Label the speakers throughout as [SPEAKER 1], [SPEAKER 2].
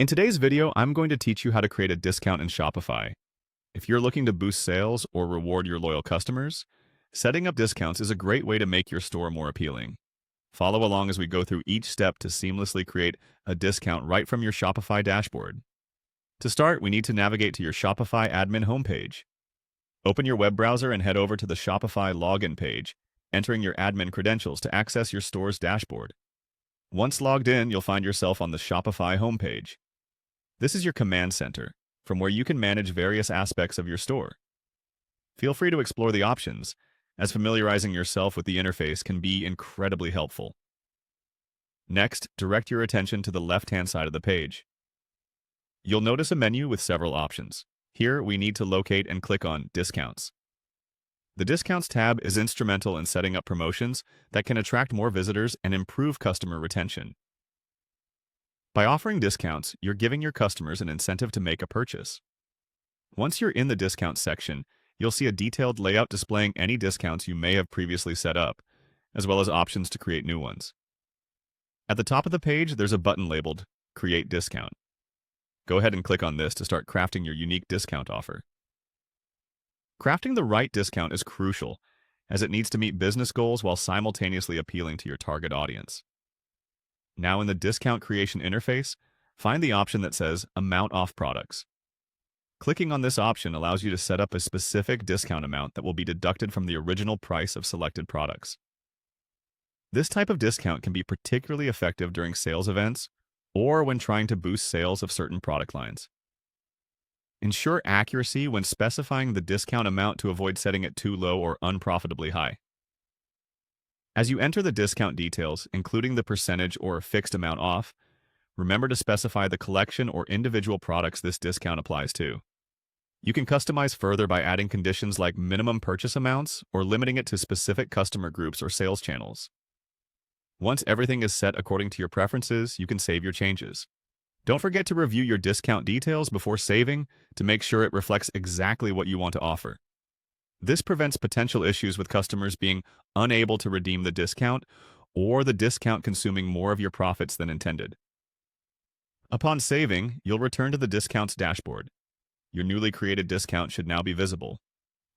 [SPEAKER 1] In today's video, I'm going to teach you how to create a discount in Shopify. If you're looking to boost sales or reward your loyal customers, setting up discounts is a great way to make your store more appealing. Follow along as we go through each step to seamlessly create a discount right from your Shopify dashboard. To start, we need to navigate to your Shopify admin homepage. Open your web browser and head over to the Shopify login page, entering your admin credentials to access your store's dashboard. Once logged in, you'll find yourself on the Shopify homepage. This is your command center, from where you can manage various aspects of your store. Feel free to explore the options, as familiarizing yourself with the interface can be incredibly helpful. Next, direct your attention to the left-hand side of the page. You'll notice a menu with several options. Here, we need to locate and click on Discounts. The Discounts tab is instrumental in setting up promotions that can attract more visitors and improve customer retention. By offering discounts, you're giving your customers an incentive to make a purchase. Once you're in the Discounts section, you'll see a detailed layout displaying any discounts you may have previously set up, as well as options to create new ones. At the top of the page, there's a button labeled Create Discount. Go ahead and click on this to start crafting your unique discount offer. Crafting the right discount is crucial, as it needs to meet business goals while simultaneously appealing to your target audience. Now in the discount creation interface, find the option that says Amount Off Products. Clicking on this option allows you to set up a specific discount amount that will be deducted from the original price of selected products. This type of discount can be particularly effective during sales events or when trying to boost sales of certain product lines. Ensure accuracy when specifying the discount amount to avoid setting it too low or unprofitably high. As you enter the discount details, including the percentage or fixed amount off, remember to specify the collection or individual products this discount applies to. You can customize further by adding conditions like minimum purchase amounts or limiting it to specific customer groups or sales channels. Once everything is set according to your preferences, you can save your changes. Don't forget to review your discount details before saving to make sure it reflects exactly what you want to offer. This prevents potential issues with customers being unable to redeem the discount or the discount consuming more of your profits than intended. Upon saving, you'll return to the Discounts dashboard. Your newly created discount should now be visible,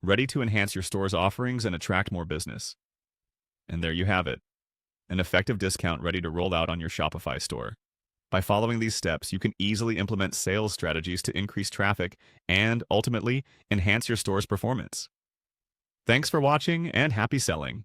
[SPEAKER 1] ready to enhance your store's offerings and attract more business. And there you have it, an effective discount ready to roll out on your Shopify store. By following these steps, you can easily implement sales strategies to increase traffic and, ultimately, enhance your store's performance. Thanks for watching and happy selling!